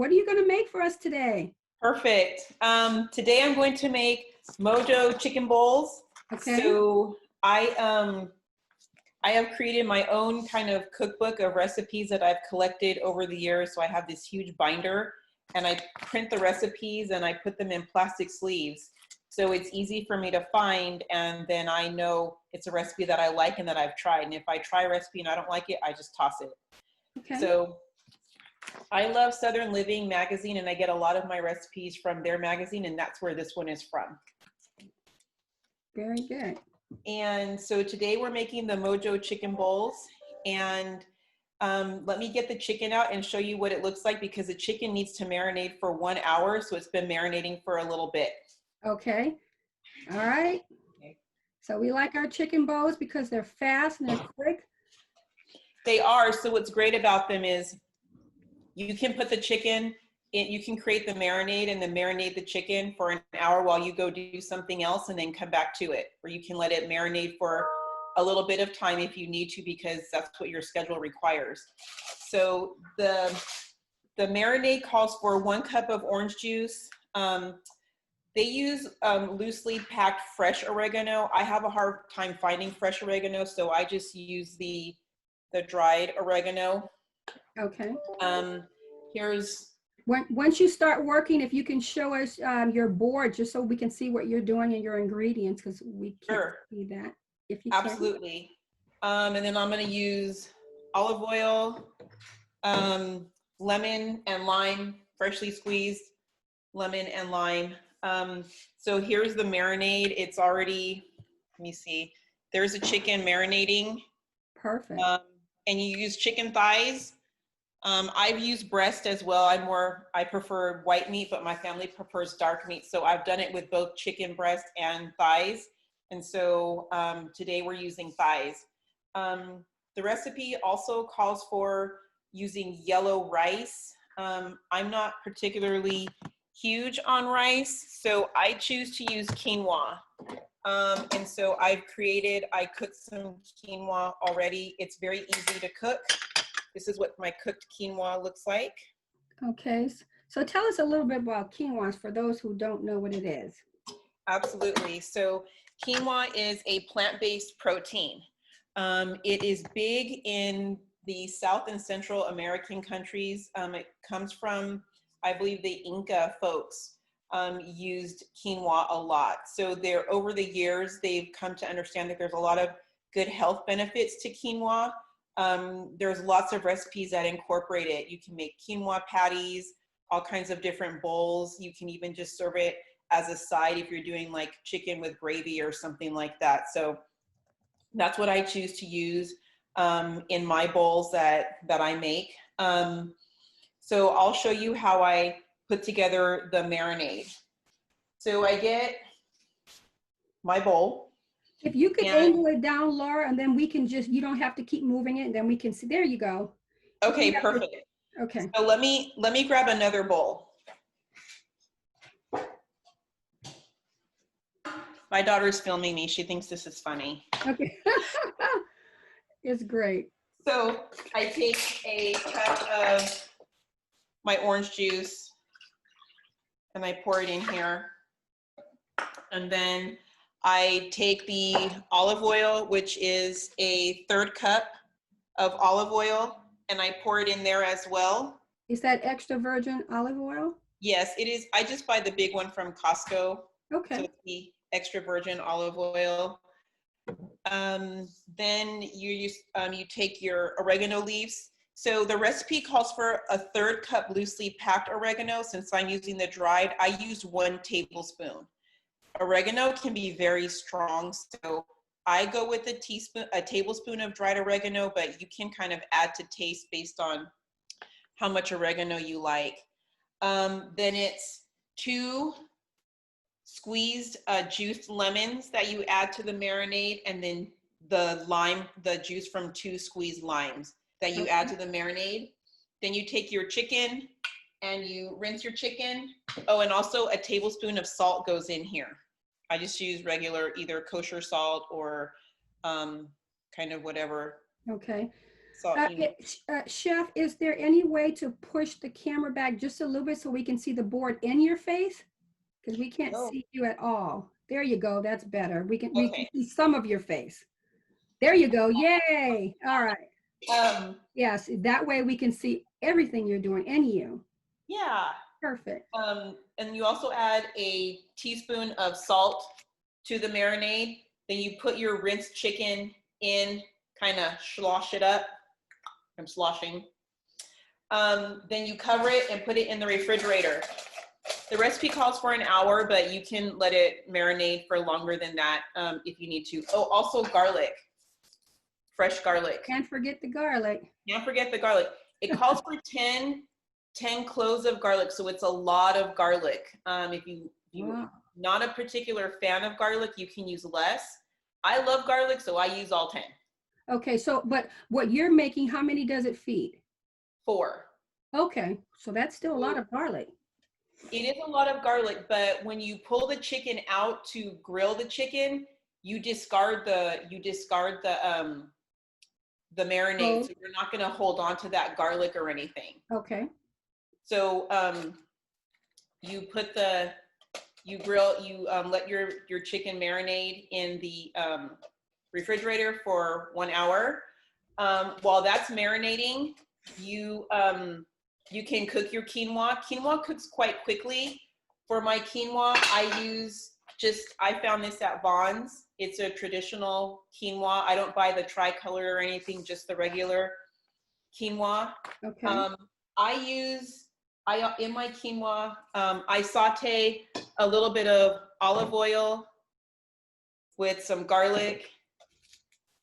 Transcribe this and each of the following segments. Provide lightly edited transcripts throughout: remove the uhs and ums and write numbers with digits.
What are you going to make for us today? Perfect. Today I'm going to make Mojo chicken bowls. Okay. So I have created my own kind of cookbook of recipes that I've collected over the years. So I have this huge binder and I print the recipes and I put them in plastic sleeves. So it's easy for me to find, and then I know it's a recipe that I like and that I've tried. And if I try a recipe and I don't like it, I just toss it. Okay. So I love Southern Living magazine, and I get a lot of my recipes from their magazine, and that's where this one is from. Very good. And so today we're making the Mojo chicken bowls, and let me get the chicken out and show you what it looks like, because the chicken needs to marinate for 1 hour, so it's been marinating for a little bit. Okay. All right. Okay. So we like our chicken bowls because they're fast and they're quick. They are. So what's great about them is you can put the chicken in, you can create the marinade and then marinate the chicken for an hour while you go do something else and then come back to it. Or you can let it marinate for a little bit of time if you need to, because that's what your schedule requires. So the marinade calls for 1 cup of orange juice. They use loosely packed fresh oregano. I have a hard time finding fresh oregano, so I just use the dried oregano. Okay. Here's Once you start working, if you can show us your board, just so we can see what you're doing and your ingredients, because we can't see that. If you absolutely. And then I'm going to use olive oil, lemon and lime, freshly squeezed lemon and lime. So here's the marinade. It's already, let me see, there's a chicken marinating. Perfect. And you use chicken thighs. I've used breast as well. I prefer white meat, but my family prefers dark meat. So I've done it with both chicken breast and thighs. And so today we're using thighs. The recipe also calls for using yellow rice. I'm not particularly huge on rice, so I choose to use quinoa. And so I cooked some quinoa already. It's very easy to cook. This is what my cooked quinoa looks like. Okay, so tell us a little bit about quinoa for those who don't know what it is. Absolutely. So quinoa is a plant-based protein. It is big in the South and Central American countries. It comes from, I believe, the Inca folks used quinoa a lot. So over the years, they've come to understand that there's a lot of good health benefits to quinoa. There's lots of recipes that incorporate it. You can make quinoa patties, all kinds of different bowls. You can even just serve it as a side if you're doing like chicken with gravy or something like that. So that's what I choose to use in my bowls that I make. So I'll show you how I put together the marinade. So I get my bowl. If you could angle it down, Laura, and then we can you don't have to keep moving it, and then we can see, there you go. Okay, perfect. Okay. So let me grab another bowl. My daughter's filming me. She thinks this is funny. Okay. It's great. So I take a cup of my orange juice and I pour it in here. And then I take the olive oil, which is a 1/3 cup of olive oil, and I pour it in there as well. Is that extra virgin olive oil? Yes, it is. I just buy the big one from Costco. Okay. So it's the extra virgin olive oil. Then you take your oregano leaves. So the recipe calls for a 1/3 cup loosely packed oregano. Since I'm using the dried, I use 1 tablespoon. Oregano can be very strong, so I go with a tablespoon of dried oregano, but you can kind of add to taste based on how much oregano you like. Then it's 2 squeezed juiced lemons that you add to the marinade, and then the juice from 2 squeezed limes that you add to the marinade. Then you take your chicken and you rinse your chicken. Oh, and also a tablespoon of salt goes in here. I just use regular, either kosher salt or kind of whatever. Okay. saw email. Chef, is there any way to push the camera back just a little bit so we can see the board in your face? Because we can't Oh, see you at all. There you go. That's better. We can okay. see some of your face. There you go. Yay. All right. Yes, that way we can see everything you're doing and you. Yeah. Perfect. And you also add a teaspoon of salt to the marinade. Then you put your rinsed chicken in, kind of slosh it up. I'm sloshing. Then you cover it and put it in the refrigerator. The recipe calls for an hour, but you can let it marinate for longer than that if you need to. Oh, also garlic, fresh garlic. Can't forget the garlic. Can't forget the garlic. It calls for 10 cloves of garlic, so it's a lot of garlic. If you're not a particular fan of garlic, you can use less. I love garlic, so I use all 10. Okay, so, but what you're making, how many does it feed? 4. Okay, so that's still a lot of garlic. It is a lot of garlic, but when you pull the chicken out to grill the chicken, you discard the marinade, Oh. so you're not going to hold on to that garlic or anything. Okay. So you put you let your chicken marinade in the refrigerator for 1 hour. While that's marinating, you can cook your quinoa. Quinoa cooks quite quickly. For my quinoa, I found this at Vaughn's. It's a traditional quinoa. I don't buy the tricolor or anything, just the regular quinoa. Okay. In my quinoa, I saute a little bit of olive oil with some garlic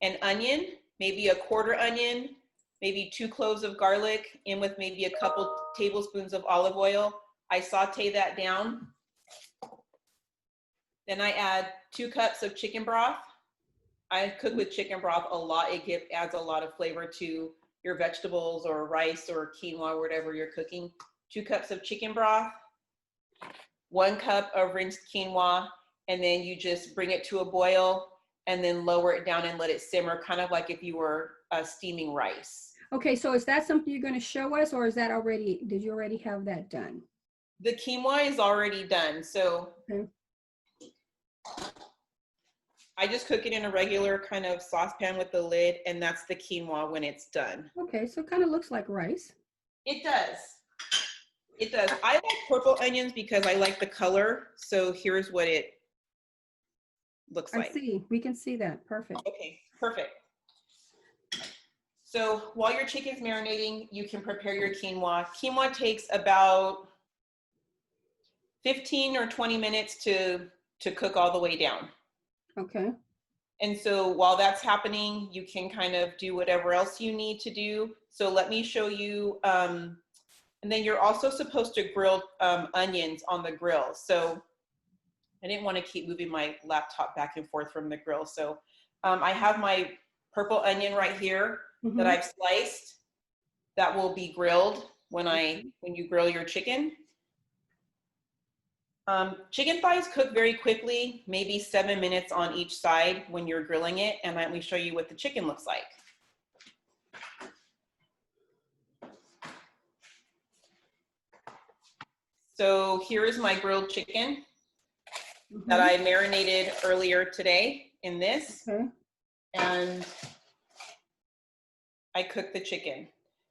and onion, maybe a quarter onion, maybe 2 cloves of garlic, in with maybe a couple tablespoons of olive oil. I saute that down. Then I add 2 cups of chicken broth. I cook with chicken broth a lot. It adds a lot of flavor to your vegetables or rice or quinoa, or whatever you're cooking. 2 cups of chicken broth, 1 cup of rinsed quinoa, and then you just bring it to a boil and then lower it down and let it simmer, kind of like if you were steaming rice. Okay, so is that something you're going to show us, or is that did you already have that done? The quinoa is already done, so okay. I just cook it in a regular kind of saucepan with the lid, and that's the quinoa when it's done. Okay, so it kind of looks like rice. It does. It does. I like purple onions because I like the color, so here's what it looks like. I see. We can see that. Perfect. Okay, perfect. So while your chicken's marinating, you can prepare your quinoa. Quinoa takes about 15 or 20 minutes to cook all the way down. Okay. And so while that's happening, you can kind of do whatever else you need to do. So let me show you, and then you're also supposed to grill onions on the grill. So I didn't want to keep moving my laptop back and forth from the grill. So I have my purple onion right here that I've sliced that will be grilled when you grill your chicken. Chicken thighs cook very quickly, maybe 7 minutes on each side when you're grilling it. And let me show you what the chicken looks like. So here is my grilled chicken that I marinated earlier today in this. Okay. And I cooked the chicken.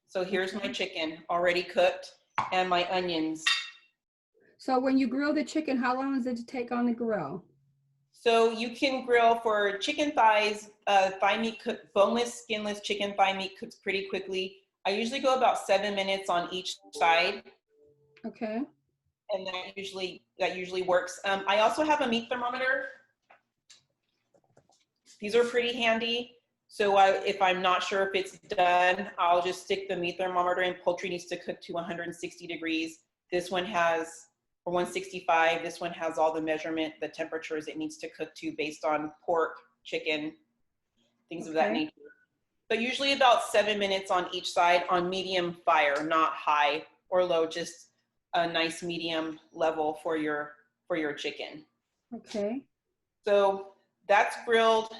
So here's my chicken already cooked and my onions. So when you grill the chicken, how long does it take on the grill? So you can grill for chicken thighs, thigh meat boneless, skinless chicken thigh meat cooks pretty quickly. I usually go about 7 minutes on each side. Okay. And that usually works. I also have a meat thermometer. These are pretty handy. So if I'm not sure if it's done, I'll just stick the meat thermometer in. Poultry needs to cook to 160 degrees. This one has, or 165, this one has all the measurement, the temperatures it needs to cook to based on pork, chicken, things of that nature. But usually about 7 minutes on each side on medium fire, not high or low, just a nice medium level for your chicken. Okay. So that's grilled.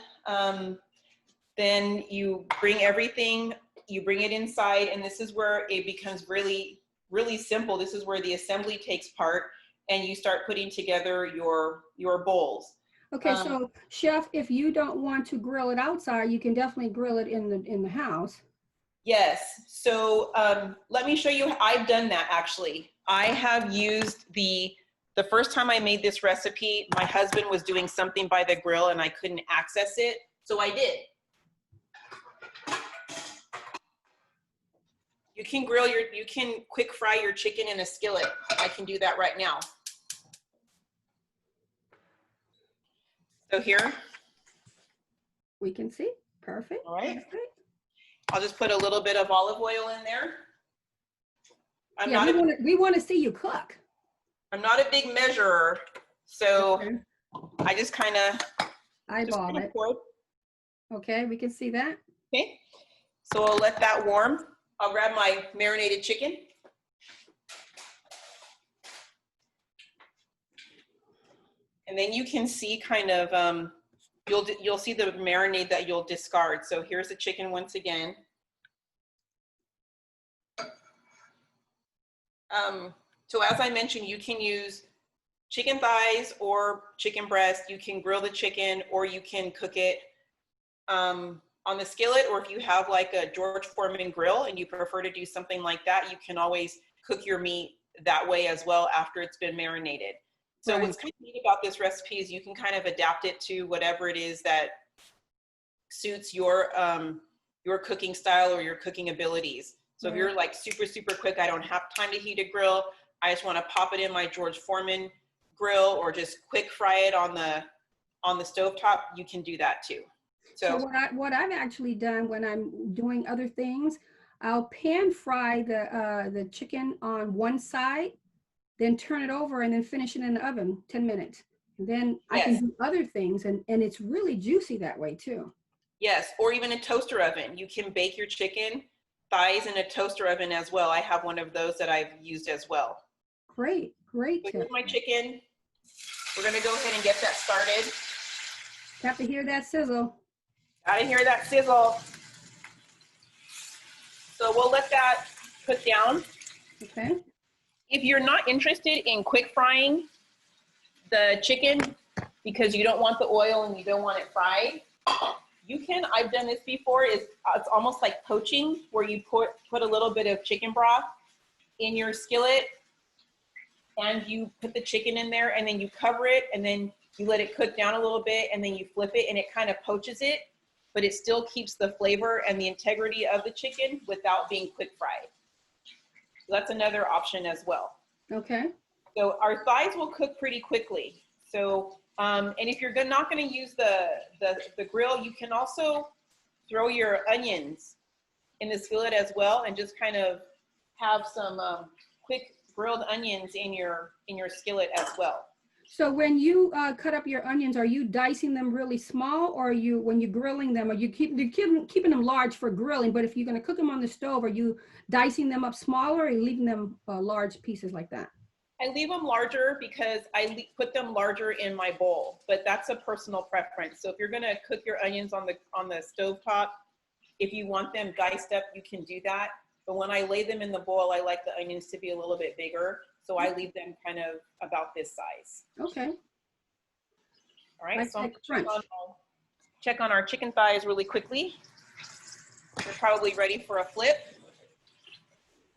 Then you bring everything you bring it inside, and this is where it becomes really, really simple. This is where the assembly takes part, and you start putting together your bowls. Okay, so chef, if you don't want to grill it outside, you can definitely grill it in the house. Yes, so let me show you. I've done that actually. I have used the first time I made this recipe, my husband was doing something by the grill and I couldn't access it, so I did. You can you can quick fry your chicken in a skillet. I can do that right now. So here. We can see, perfect. All right. Perfect. I'll just put a little bit of olive oil in there. We want to see you cook. I'm not a big measurer, so okay. I just kind of eyeball it. Okay, we can see that. Okay, so I'll let that warm. I'll grab my marinated chicken. And then you can see kind of, you'll see the marinade that you'll discard. So here's the chicken once again. So as I mentioned, you can use chicken thighs or chicken breast. You can grill the chicken or you can cook it on the skillet, or if you have like a George Foreman grill and you prefer to do something like that, you can always cook your meat that way as well after it's been marinated. So right. What's kind of neat about this recipe is you can kind of adapt it to whatever it is that suits your cooking style or your cooking abilities. So if you're like super, super quick, I don't have time to heat a grill, I just want to pop it in my George Foreman grill or just quick fry it on the stovetop, you can do that too. So what I've actually done when I'm doing other things, I'll pan fry the chicken on one side, then turn it over and then finish it in the oven 10 minutes. And then I can do other things and it's really juicy that way too. Yes, or even a toaster oven. You can bake your chicken thighs in a toaster oven as well. I have one of those that I've used as well. Great, great tip. Here's my chicken. We're gonna go ahead and get that started. Have to hear that sizzle. Gotta hear that sizzle. So we'll let that cook down. Okay. If you're not interested in quick frying the chicken because you don't want the oil and you don't want it fried, you can, I've done this before, it's almost like poaching, where you put a little bit of chicken broth in your skillet and you put the chicken in there and then you cover it and then you let it cook down a little bit and then you flip it and it kind of poaches it, but it still keeps the flavor and the integrity of the chicken without being quick fried. So that's another option as well. Okay. So our thighs will cook pretty quickly. So, and if you're not going to use the grill, you can also throw your onions in the skillet as well and just kind of have some quick grilled onions in your skillet as well. So when you cut up your onions, are you dicing them really small, or when you're grilling them, are you keeping them large for grilling? But if you're going to cook them on the stove, are you dicing them up smaller, or are you leaving them large pieces like that? I leave them larger because I put them larger in my bowl, but that's a personal preference. So if you're going to cook your onions on the stovetop, if you want them diced up, you can do that. But when I lay them in the bowl, I like the onions to be a little bit bigger. So I leave them kind of about this size. Okay. All right, so I'm gonna check on our chicken thighs really quickly. They're probably ready for a flip.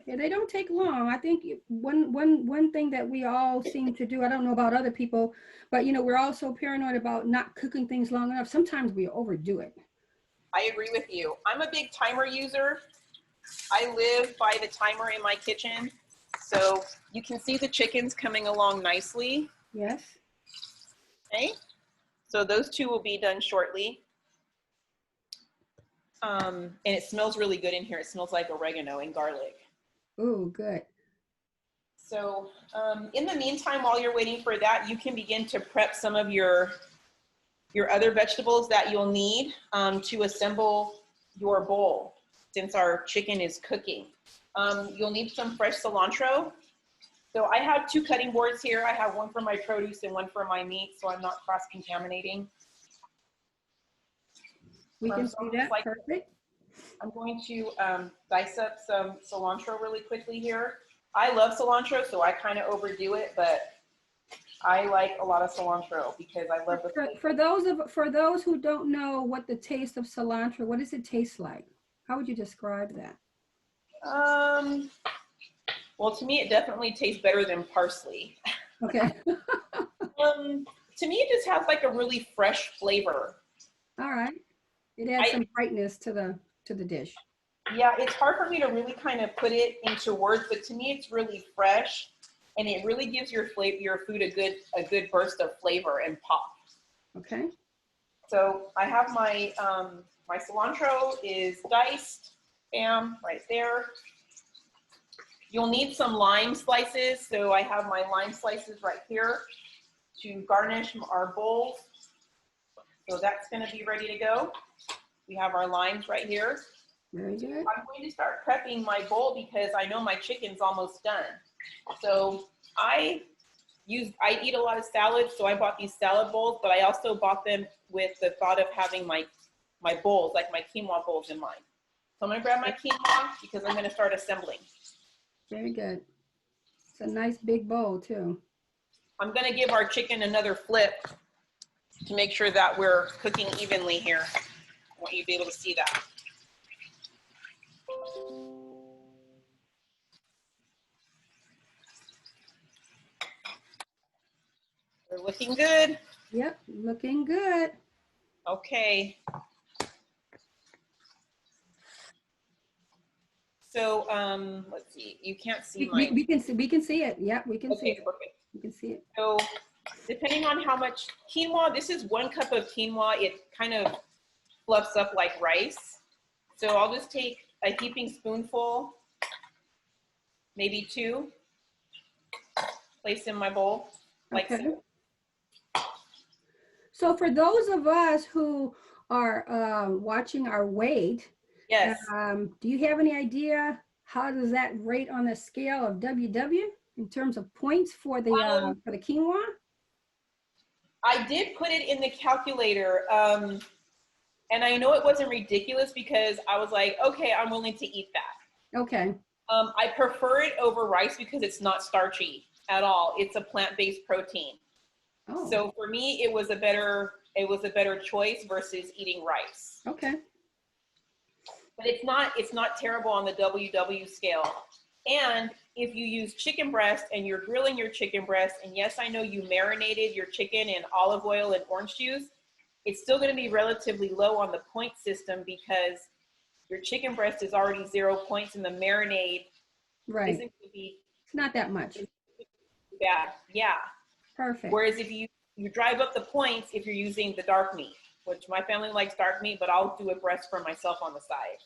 Yeah, they don't take long. I think one thing that we all seem to do, I don't know about other people, but you know, we're all so paranoid about not cooking things long enough. Sometimes we overdo it. I agree with you. I'm a big timer user. I live by the timer in my kitchen. So you can see the chickens coming along nicely. Yes. Okay. So those two will be done shortly. And it smells really good in here. It smells like oregano and garlic. Oh, good. So in the meantime, while you're waiting for that, you can begin to prep some of your other vegetables that you'll need to assemble your bowl since our chicken is cooking. You'll need some fresh cilantro. So I have 2 cutting boards here. I have one for my produce and one for my meat, so I'm not cross-contaminating. We can see that, perfect. I'm going to dice up some cilantro really quickly here. I love cilantro, so I kind of overdo it, but I like a lot of cilantro because I love the flavor. For those who don't know what the taste of cilantro, what does it taste like? How would you describe that? Well, to me, it definitely tastes better than parsley. Okay. To me, it just has like a really fresh flavor. All right. It adds some brightness to the dish. Yeah, it's hard for me to really kind of put it into words, but to me, it's really fresh, and it really gives your food a good burst of flavor and pop. Okay. So I have my my cilantro is diced, bam, right there. You'll need some lime slices, so I have my lime slices right here to garnish our bowls. So that's going to be ready to go. We have our limes right here. Very good. I'm going to start prepping my bowl because I know my chicken's almost done. So I eat a lot of salads, so I bought these salad bowls, but I also bought them with the thought of having my bowls, like my quinoa bowls in mind. So I'm going to grab my quinoa because I'm going to start assembling. Very good. It's a nice big bowl too. I'm going to give our chicken another flip to make sure that we're cooking evenly here. I want you to be able to see that. We're looking good. Yep, looking good. Okay. So let's see. You can't see mine. We can see it. Yep, we can see it. Perfect. We can see it. So depending on how much quinoa, this is 1 cup of quinoa. It kind of fluffs up like rice. So I'll just take a heaping spoonful, maybe 2, place in my bowl like so. So for those of us who are watching our weight, yes. Do you have any idea how does that rate on the scale of WW in terms of points for the quinoa? I did put it in the calculator, and I know it wasn't ridiculous because I was like, okay, I'm willing to eat that. Okay. I prefer it over rice because it's not starchy at all. It's a plant-based protein. Oh. So for me, it was a better choice versus eating rice. Okay. But it's not terrible on the WW scale. And if you use chicken breast and you're grilling your chicken breast, and yes, I know you marinated your chicken in olive oil and orange juice, it's still going to be relatively low on the point system because your chicken breast is already 0 points and the marinade isn't going to be. It's not that much. Bad. Yeah. Perfect. Whereas if you drive up the points if you're using the dark meat, which my family likes dark meat, but I'll do a breast for myself on the side.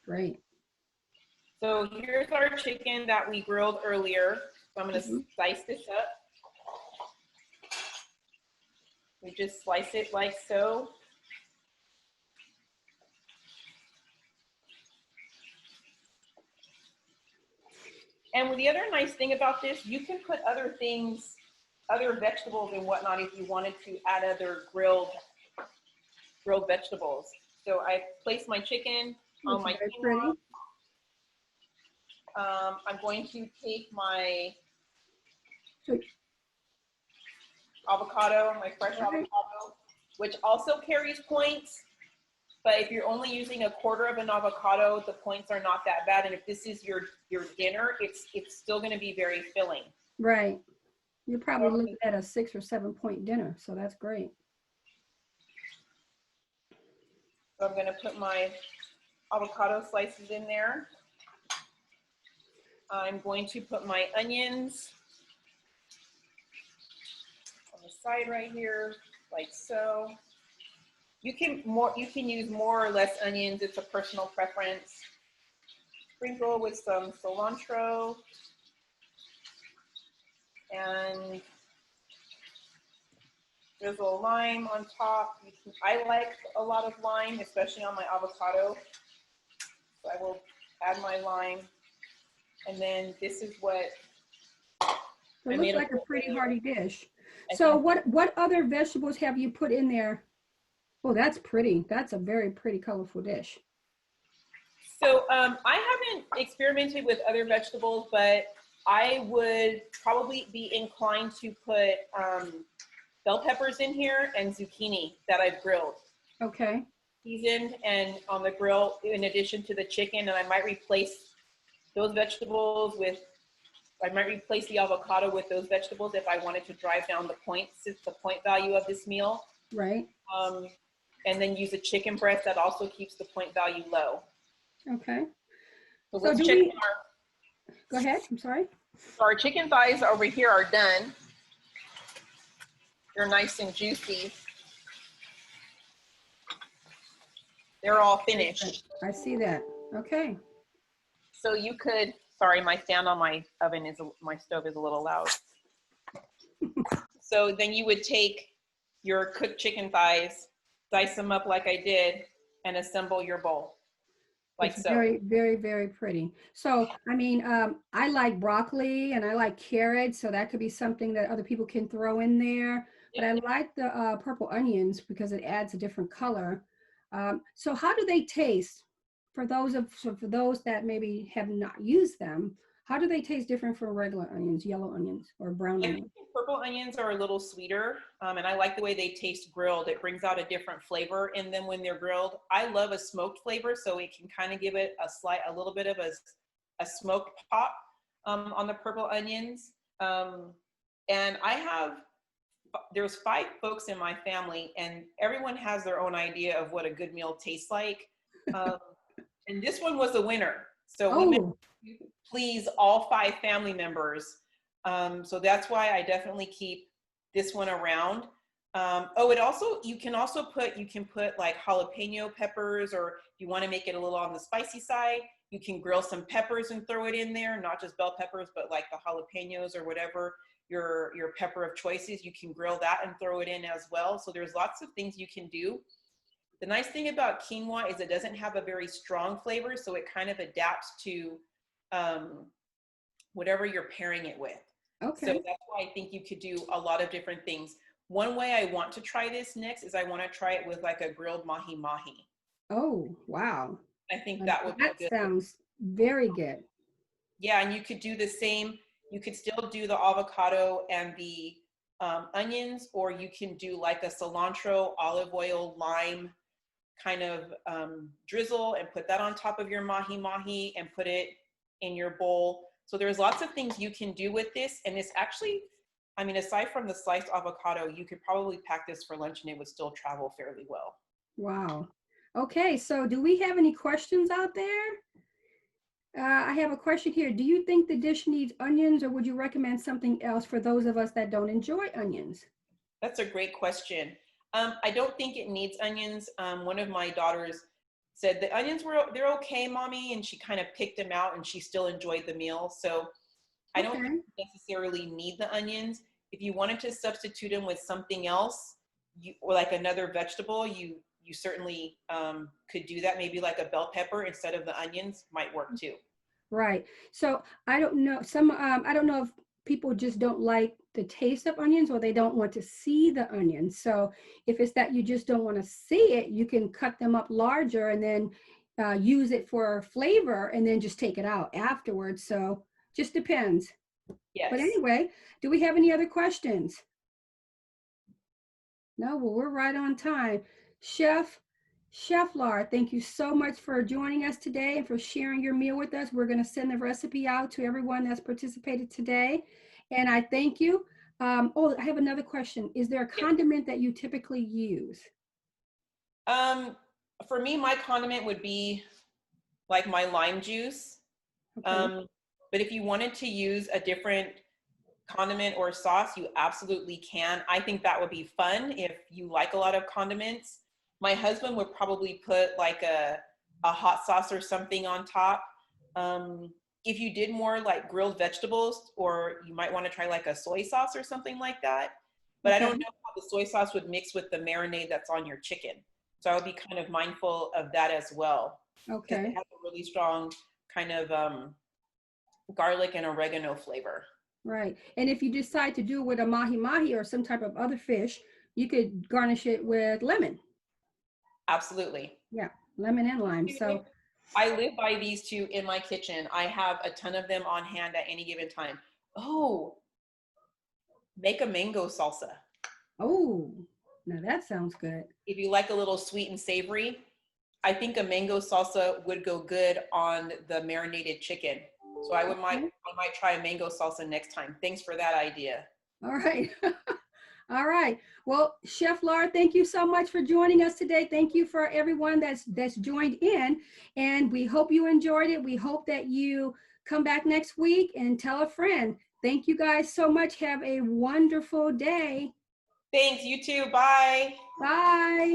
Great. So here's our chicken that we grilled earlier. So I'm going to slice this up. We just slice it like so. And the other nice thing about this, you can put other things, other vegetables and whatnot if you wanted to add other grilled vegetables. So I placed my chicken on my quinoa. I'm going to take my avocado, my fresh avocado, which also carries points. But if you're only using 1/4 of an avocado, the points are not that bad. And if this is your dinner, it's still going to be very filling. Right. You're probably looking at a 6 or 7 point dinner, so that's great. So I'm going to put my avocado slices in there. I'm going to put my onions on the side right here, like so. You can use more or less onions. It's a personal preference. Sprinkle with some cilantro and drizzle lime on top. I like a lot of lime, especially on my avocado. So I will add my lime. And then this is what it looks like a pretty hearty dish. So what other vegetables have you put in there? Oh, that's pretty. That's a very pretty, colorful dish. So I haven't experimented with other vegetables, but I would probably be inclined to put bell peppers in here and zucchini that I've grilled, Okay. seasoned and on the grill in addition to the chicken. And I might replace those vegetables with, I might replace the avocado with those vegetables if I wanted to drive down the points, the point value of this meal. Right. And then use a chicken breast that also keeps the point value low. Okay. So So let's do check we, our, go ahead, I'm sorry. so our chicken thighs over here are done. They're nice and juicy. They're all finished. I see that. Okay. So you could, sorry, my stand on my oven is, my stove is a little loud. So then you would take your cooked chicken thighs, dice them up like I did, and assemble your bowl. Like It's so. very, very, very pretty. So, I mean, I like broccoli and I like carrots, so that could be something that other people can throw in there. But I like the purple onions because it adds a different color. So how do they taste for for those that maybe have not used them? How do they taste different from regular onions, yellow onions or brown I onions? think purple onions are a little sweeter, and I like the way they taste grilled. It brings out a different flavor in them when they're grilled. I love a smoked flavor, so it can kind of give it a little bit of a smoked pop on the purple onions. And there's 5 folks in my family, and everyone has their own idea of what a good meal tastes like. And this one was a winner. So we managed to please all 5 family members. So that's why I definitely keep this one around. Oh, you can put like jalapeno peppers, or if you want to make it a little on the spicy side, you can grill some peppers and throw it in there, not just bell peppers, but like the jalapenos or whatever your pepper of choices, you can grill that and throw it in as well. So there's lots of things you can do. The nice thing about quinoa is it doesn't have a very strong flavor, so it kind of adapts to whatever you're pairing it with. Okay. So that's why I think you could do a lot of different things. One way I want to try this next is I want to try it with like a grilled mahi-mahi. Oh, wow. I think that would be good. That sounds very good. Yeah, and you could do the same. You could still do the avocado and the onions, or you can do like a cilantro, olive oil, lime kind of drizzle and put that on top of your mahi-mahi and put it in your bowl. So there's lots of things you can do with this. And it's actually, I mean, aside from the sliced avocado, you could probably pack this for lunch and it would still travel fairly well. Wow. Okay, so do we have any questions out there? I have a question here. Do you think the dish needs onions, or would you recommend something else for those of us that don't enjoy onions? That's a great question. I don't think it needs onions. One of my daughters said the onions they're okay, mommy, and she kind of picked them out and she still enjoyed the meal. So I don't necessarily need the onions. If you wanted to substitute them with something else, or like another vegetable, you certainly could do that. Maybe like a bell pepper instead of the onions might work too. Right. So I don't know. I don't know if people just don't like the taste of onions, or they don't want to see the onions. So if it's that you just don't want to see it, you can cut them up larger and then use it for flavor and then just take it out afterwards. So just depends. Yes. But anyway, do we have any other questions? No, well, we're right on time. Chef Laura, thank you so much for joining us today and for sharing your meal with us. We're going to send the recipe out to everyone that's participated today. And I thank you. Oh, I have another question. Is there a condiment that you typically use? For me, my condiment would be like my lime juice. Okay. But if you wanted to use a different condiment or sauce, you absolutely can. I think that would be fun if you like a lot of condiments. My husband would probably put like a hot sauce or something on top. If you did more like grilled vegetables, or you might want to try like a soy sauce or something like that. But okay. I don't know how the soy sauce would mix with the marinade that's on your chicken. So I would be kind of mindful of that as well. Okay. Because it has a really strong kind of garlic and oregano flavor. Right. And if you decide to do it with a mahi-mahi or some type of other fish, you could garnish it with lemon. Absolutely. Yeah, lemon and lime. So I live by these two in my kitchen. I have a ton of them on hand at any given time. Oh, make a mango salsa. Oh, now that sounds good. If you like a little sweet and savory, I think a mango salsa would go good on the marinated chicken. So Okay. I might try a mango salsa next time. Thanks for that idea. All right. All right. Well, Chef Laura, thank you so much for joining us today. Thank you for everyone that's joined in, and we hope you enjoyed it. We hope that you come back next week and tell a friend. Thank you guys so much. Have a wonderful day. Thanks, you too. Bye. Bye.